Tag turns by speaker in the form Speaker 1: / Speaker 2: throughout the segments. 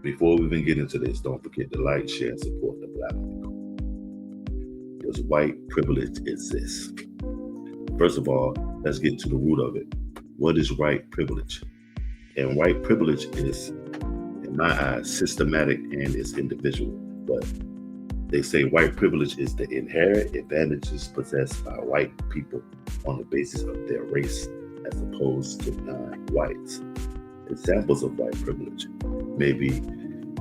Speaker 1: before we even get into this, don't forget to like, share, and support the Black people. Because white privilege exists. First of all, let's get to the root of it. What is white privilege? And white privilege is, in my eyes, systematic and it's individual. But they say white privilege is the inherent advantages possessed by white people on the basis of their race as opposed to non-whites. Examples of white privilege: maybe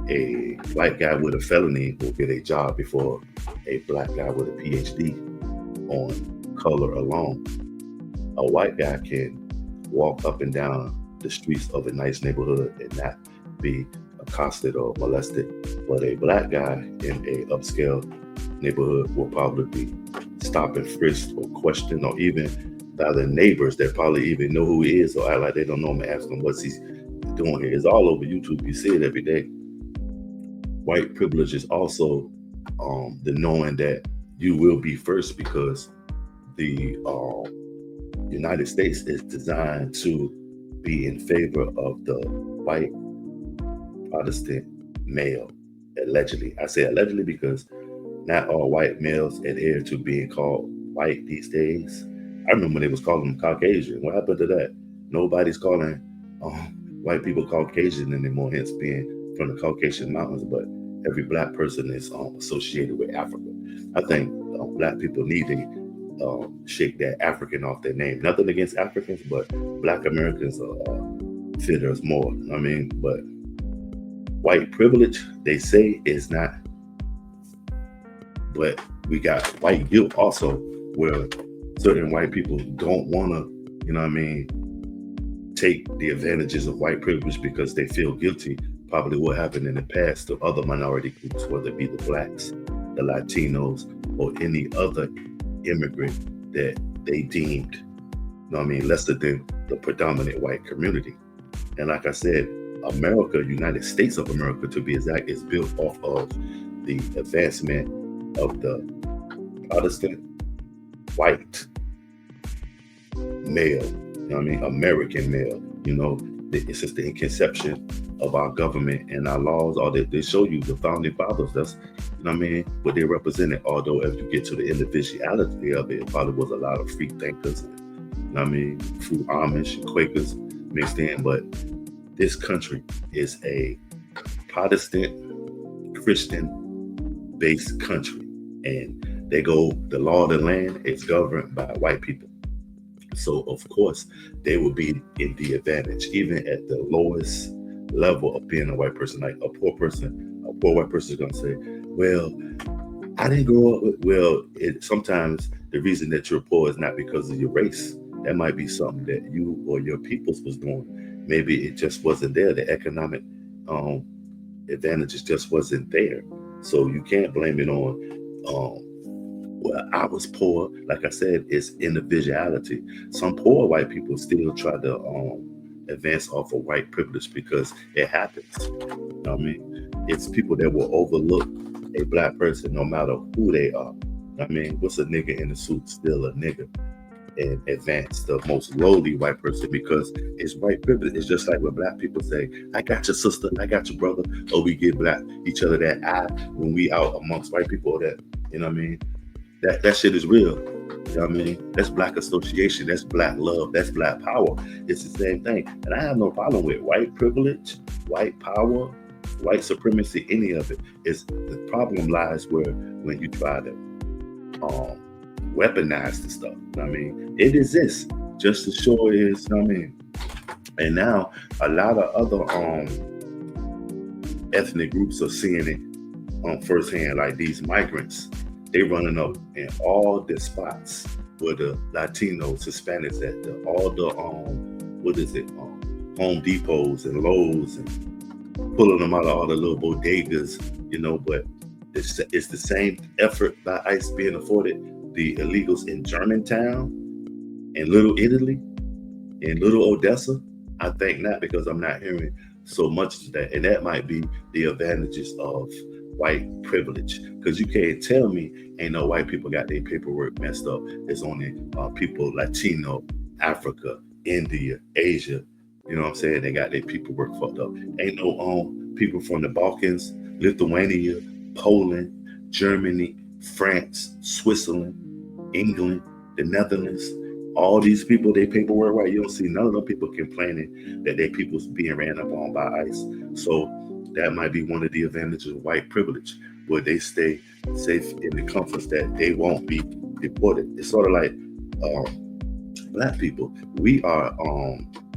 Speaker 1: a white guy with a felony will get a job before a black guy with a PhD on color alone. A white guy can walk up and down the streets of a nice neighborhood and not be accosted or molested, but a black guy in a upscale neighborhood will probably be stopped and frisked or questioned, or even by the neighbors that probably even know who he is or act like they don't know him and ask him what's he's doing here. It's all over YouTube. You see it every day. White privilege is also the knowing that you will be first, because the United States is designed to be in favor of the white Protestant male. Allegedly. I say allegedly because not all white males adhere to being called white these days. I remember when they was calling them Caucasian. What happened to that? Nobody's calling white people Caucasian anymore, hence being from the Caucasian Mountains, but every black person is associated with Africa. I think black people need to shake that African off their name. Nothing against Africans, but black Americans fit us more. I mean, but white privilege, they say, is not. But we got white guilt also, where certain white people don't want to, take the advantages of white privilege because they feel guilty. Probably what happened in the past to other minority groups, whether it be the blacks, the Latinos, or any other immigrant that they deemed, lesser than the predominant white community. And like I said, America, United States of America to be exact, is built off of the advancement of the Protestant white male, American male. It's just the inconception of our government and our laws. Or they show you the founding fathers. That's, what they represented. Although if you get to the individuality of it, it probably was a lot of free thinkers, true Amish and Quakers mixed in. But this country is a Protestant Christian based country, and the law of the land is governed by white people. So of course they will be in the advantage, even at the lowest level of being a white person. Like a poor white person is gonna say, well, I didn't grow up with, sometimes the reason that you're poor is not because of your race. That might be something that you or your peoples was doing. Maybe it just wasn't there. The economic advantages just wasn't there. So you can't blame it on well, I was poor. Like I said, it's individuality. Some poor white people still try to advance off of white privilege because it happens. It's people that will overlook a black person no matter who they are. What's a nigga in a suit? Still a nigga. And advance the most lowly white person because it's white privilege. It's just like when black people say, I got your sister, I got your brother, or we give each other that eye when we out amongst white people. That shit is real. That's black association. That's black love. That's black power. It's the same thing. And I have no problem with white privilege, white power, white supremacy, any of it. The problem lies when you try to weaponize the stuff. It exists just as sure as, and now a lot of other ethnic groups are seeing it firsthand, like these migrants. They running up in all the spots where the Latinos, Hispanics at all the Home Depots and Lowe's, and pulling them out of all the little bodegas, but it's the same effort by ICE being afforded the illegals in Germantown, in Little Italy, in Little Odessa. I think not, because I'm not hearing so much of that. And that might be the advantages of white privilege, because you can't tell me ain't no white people got their paperwork messed up. It's only people Latino, Africa, India, Asia, they got their paperwork fucked up. Ain't no people from the Balkans, Lithuania, Poland, Germany, France, Switzerland, England, the Netherlands. All these people, they paperwork right. You don't see none of them people complaining that their people's being ran up on by ICE. So that might be one of the advantages of white privilege, where they stay safe in the comforts that they won't be deported. It's sort of like black people. We are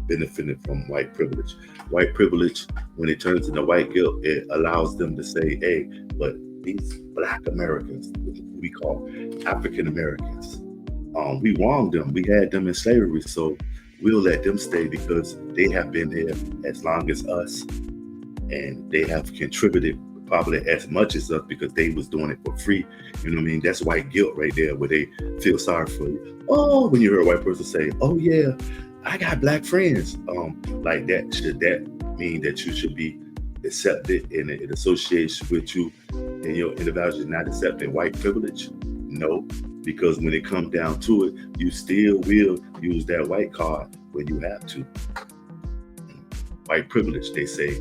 Speaker 1: benefiting from white privilege. White privilege, when it turns into white guilt, it allows them to say, hey, but these black Americans, we call African Americans, we wronged them. We had them in slavery, so we'll let them stay because they have been there as long as us, and they have contributed probably as much as us because they was doing it for free. You know what I mean? That's white guilt right there, where they feel sorry for you. Oh, when you hear a white person say, oh yeah, I got black friends, like that, should that mean that you should be accepted and it associates with you and your individual not accepting white privilege? No, because when it comes down to it, you still will use that white card when you have to. White privilege, they say,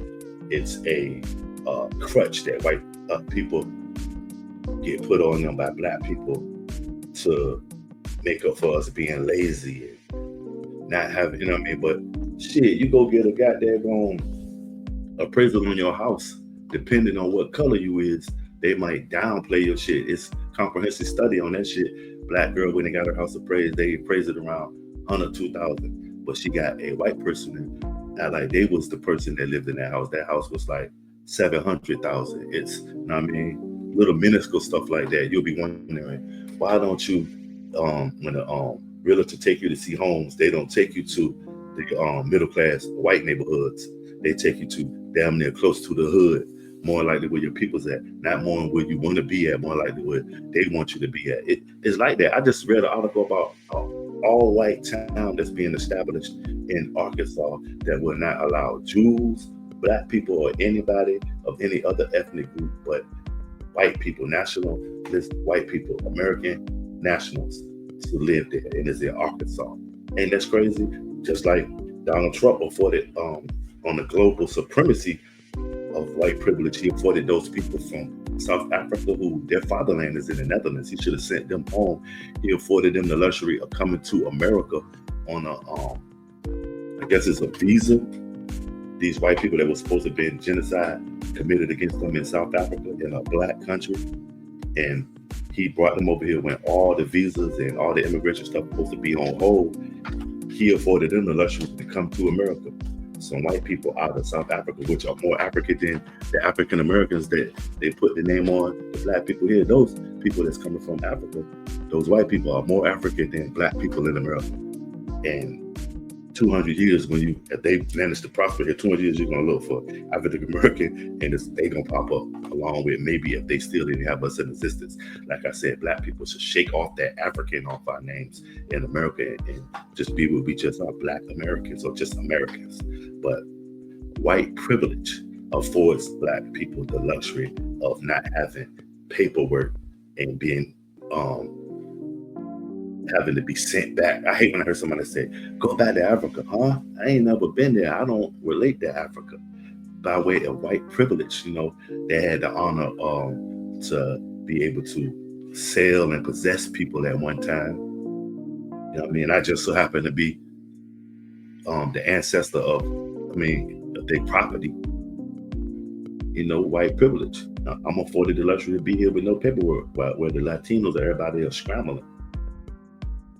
Speaker 1: it's a crutch that white people get put on them by black people to make up for us being lazy and not having, you know what I mean? But shit, you go get a goddamn appraisal on your house, depending on what color you is, they might downplay your shit. It's comprehensive study on that shit. Black girl, when they got her house appraised, they appraised it around 100, 2,000. But she got a white person and like they was the person that lived in that house. That house was like 700,000. It's, you know what I mean, little minuscule stuff like that. You'll be wondering, why don't you, when a realtor take you to see homes, they don't take you to the middle class white neighborhoods. They take you to damn near close to the hood, more likely where your people's at, not more where you want to be at, more likely where they want you to be at. It's like that. I just read an article about all white town that's being established in Arkansas that will not allow Jews, black people, or anybody of any other ethnic group but white people, nationalist white people, American nationals, to live there. And it's in Arkansas. Ain't that crazy? Just like Donald Trump afforded on the global supremacy of white privilege, he afforded those people from South Africa who their fatherland is in the Netherlands. He should have sent them home. He afforded them the luxury of coming to America on a, I guess it's a visa. These white people that were supposed to be in genocide committed against them in South Africa in a black country. And he brought them over here when all the visas and all the immigration stuff was supposed to be on hold. He afforded them the luxury to come to America. Some white people out of South Africa, which are more African than the African Americans that they put the name on, the black people here, those people that's coming from Africa, those white people are more African than black people in America. And 200 years, if they manage to prosper here, 200 years, you're going to look for African American, and they going to pop up along with maybe if they still didn't have us in existence. Like I said, black people should shake off that African off our names in America and just be what we just are, black Americans or just Americans. But white privilege affords black people the luxury of not having paperwork and being having to be sent back. I hate when I hear somebody say, go back to Africa. Huh? I ain't never been there. I don't relate to Africa. By way of white privilege, they had the honor to be able to sell and possess people at one time. You know what I mean? I just so happen to be the ancestor of their property. White privilege. I'm afforded the luxury to be here with no paperwork, where the Latinos, everybody are scrambling.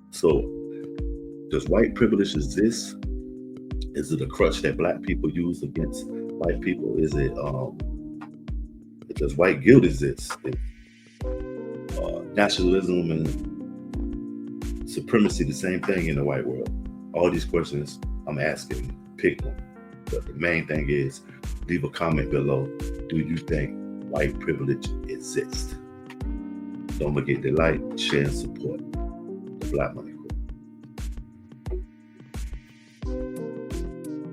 Speaker 1: So, does white privilege exist? Is it a crutch that black people use against white people? Is it, does white guilt exist? Nationalism and supremacy the same thing in the white world? All these questions I'm asking, pick one. But the main thing is, leave a comment below. Do you think white privilege exists? Don't forget to like, share, and support the Black Money.